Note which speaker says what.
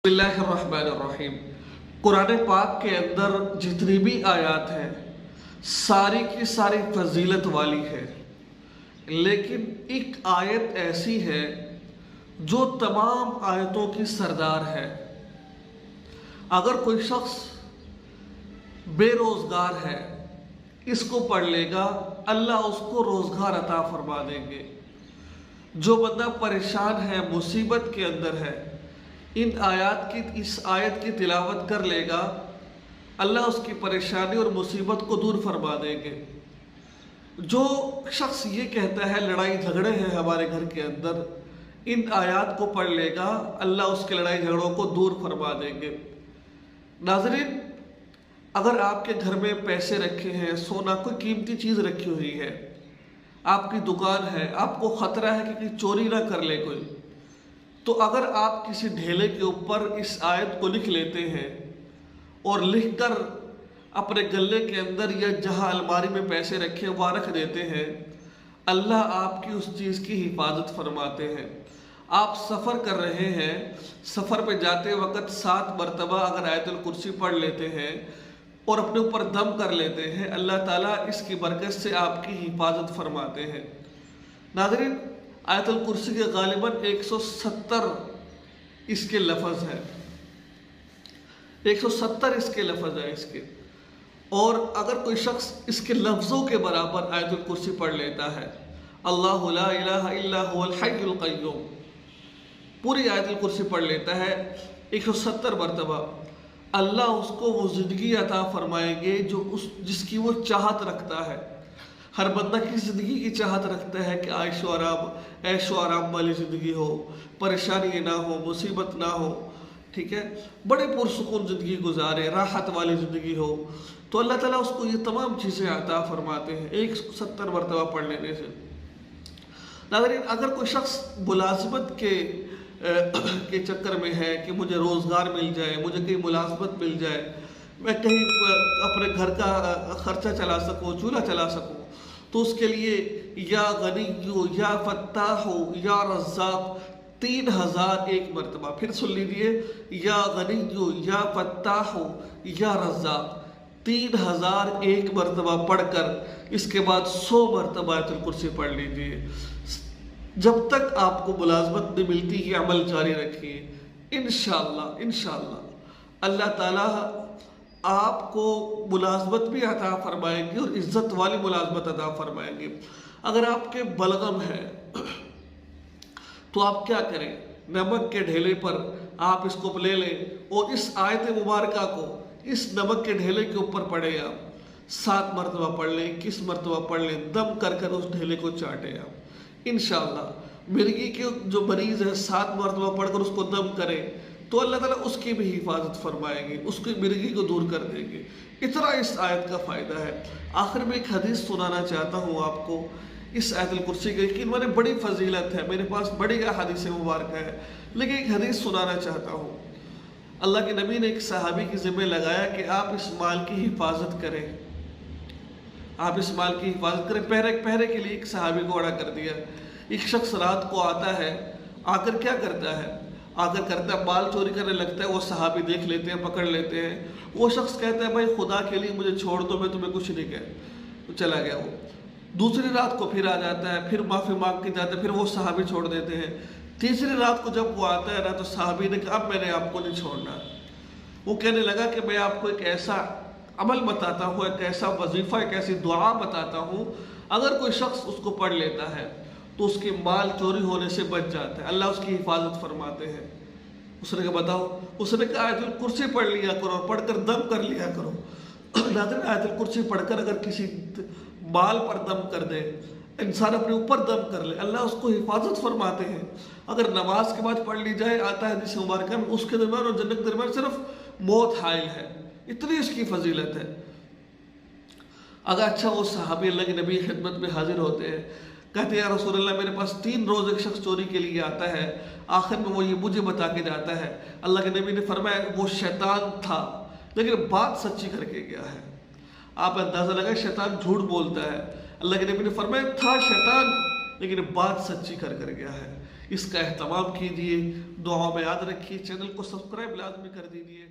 Speaker 1: बिस्मिल्लाहिर रहमानिर रहीम। कुरान पाक के अंदर जितनी भी आयत हैं सारी की सारी फजीलत वाली है, लेकिन एक आयत ऐसी है जो तमाम आयतों की सरदार है। अगर कोई शख्स बेरोजगार है, इसको पढ़ लेगा, अल्लाह उसको रोजगार अता फरमा देंगे। जो बंदा परेशान है, मुसीबत के अंदर है, इस आयत की तिलावत कर लेगा, अल्लाह उसकी परेशानी और मुसीबत को दूर फरमा देंगे। जो शख्स ये कहता है लड़ाई झगड़े हैं हमारे घर के अंदर, इन आयत को पढ़ लेगा, अल्लाह उसके लड़ाई झगड़ों को दूर फरमा देंगे। नाज़रीन, अगर आपके घर में पैसे रखे हैं, सोना, कोई कीमती चीज़ रखी हुई है, आपकी दुकान है, आपको ख़तरा है कि चोरी ना कर ले कोई, तो अगर आप किसी ढेले के ऊपर इस आयत को लिख लेते हैं और लिखकर अपने गले के अंदर या जहां अलमारी में पैसे रखे वहाँ रख देते हैं, अल्लाह आपकी उस चीज़ की हिफाजत फरमाते हैं। आप सफ़र कर रहे हैं, सफ़र पे जाते वक्त 7 मरतबा अगर आयतुल कुर्सी पढ़ लेते हैं और अपने ऊपर दम कर लेते हैं, अल्लाह ताला इसकी बरकत से आपकी हिफाजत फरमाते हैं। नाज़रीन, आयतुल कुर्सी के गालिबन 170 इसके लफ्ज़ हैं, 170 इसके लफ्ज़ हैं इसके। और अगर कोई शख्स इसके लफ्ज़ों के बराबर आयतुल कुर्सी पढ़ लेता है, अल्लाहु ला इलाहा इल्ला हुवल हय्युल क़य्यूम, पूरी आयतुल कुर्सी पढ़ लेता है 170 मरतबा, अल्लाह उसको वो ज़िंदगी अता फरमाएंगे जिसकी वो चाहत रखता है। हर बंदा की ज़िंदगी की चाहत रखता है कि ऐशो आराम वाली ज़िंदगी हो, परेशानी ना हो, मुसीबत ना हो, ठीक है, बड़े पुरसुकून ज़िंदगी गुजारे, राहत वाली ज़िंदगी हो। तो अल्लाह ताला उसको ये तमाम चीज़ें अता फरमाते हैं 170 मरतबा पढ़ लेने से। नाज़रीन, अगर कोई शख्स मुलाज़मत के चक्कर में है कि मुझे रोज़गार मिल जाए, मुझे कहीं मुलाज़मत मिल जाए, मैं कहीं अपने घर का ख़र्चा चला सकूँ, चूल्हा चला सकूँ, तो उसके लिए या गनिय्यु या फत्ताहु या रज़्ज़ाक़ 3001 मरतबा, फिर सुन लीजिए, या गनिय्यु या फत्ताहु या रज़्ज़ाक़ 3001 मरतबा पढ़कर इसके बाद 100 मरतबा आयतुल कुर्सी पढ़ लीजिए। जब तक आपको मुलाज़मत नहीं मिलती, ये अमल जारी रखिए। इंशाअल्लाह अल्लाह ताला आपको मुलाज़मत भी अता फरमाएंगे और इज़्ज़त वाली मुलाज़मत अता फरमाएंगे। अगर आपके बलगम है तो आप क्या करें, नमक के ढेले पर आप इसको ले लें और इस आयत मुबारका को इस नमक के ढेले के ऊपर पढ़े आप, 7 मरतबा पढ़ लें, 21 मरतबा पढ़ लें, दम कर कर उस ढेले को चाटे आप। इंशाअल्लाह मिर्गी के जो मरीज़ है 7 मरतबा पढ़कर उसको दम करें तो अल्लाह ताला उसकी भी हिफाजत फरमाएंगे, उसकी मिर्गी को दूर कर देंगे। इतना इस आयत का फ़ायदा है। आखिर में एक हदीस सुनाना चाहता हूँ आपको इस आयतुल कुर्सी की, कि मैंने बड़ी फजीलत है, मेरे पास बड़ी हदीस मुबारक है, लेकिन एक हदीस सुनाना चाहता हूँ। अल्लाह के नबी ने एक सहाबी की ज़िम्मे लगाया कि आप इस माल की हिफाजत करें, आप इस माल की हिफाजत करें। पहरे के लिए एक सहाबी को खड़ा कर दिया। एक शख्स रात को आता है, आकर क्या करता है, आकर करता है माल चोरी करने लगता है। वो सहाबी देख लेते हैं, पकड़ लेते हैं। वो शख्स कहता है, भाई खुदा के लिए मुझे छोड़ दो, मैं तुम्हें कुछ नहीं कह, तो चला गया वो। दूसरी रात को फिर आ जाता है, फिर माफ़ी मांग के जाता है, फिर वो सहाबी छोड़ देते हैं। तीसरी रात को जब वो आता है ना, तो सहाबी ने कहा अब मैंने आपको नहीं छोड़ना। वो कहने लगा कि मैं आपको एक ऐसा अमल बताता हूँ, एक ऐसा वजीफ़ा, एक ऐसी दुआ बताता हूँ, अगर कोई शख्स उसको पढ़ लेता है तो उसके माल चोरी होने से बच जाता है, अल्लाह उसकी हिफाजत फरमाते हैं। उसने कहा बताओ, उसने कहा आयतुल कुर्सी पढ़ लिया करो, पढ़कर दम कर लिया करो। नाज़रीन, आयतुल कुर्सी पढ़कर अगर किसी माल पर दम कर दे, इंसान अपने ऊपर दम कर ले, अल्लाह उसको हिफाजत फरमाते हैं। अगर नमाज के बाद पढ़ ली जाए, आता है हदीस मुबारक में, उसके दरमियान और जन्नत के दरमियान सिर्फ मौत हाइल है, इतनी इसकी फजीलत है। अगर अच्छा वो सहाबी अल्लाह के नबी खिदमत में हाजिर होते हैं, कहते हैं या रसूल अल्लाह, मेरे पास 3 रोज़ एक शख्स चोरी के लिए आता है, आखिर में वो ये मुझे बता के जाता है। अल्लाह के नबी ने फरमाया वो शैतान था, लेकिन बात सच्ची करके गया है। आप अंदाज़ा लगाए, शैतान झूठ बोलता है। अल्लाह के नबी ने फरमाया था शैतान, लेकिन बात सच्ची कर गया है। اس کا اہتمام کیجیے، دعاؤں میں یاد رکھیے، چینل کو سبسکرائب لازمی کر دیجیے۔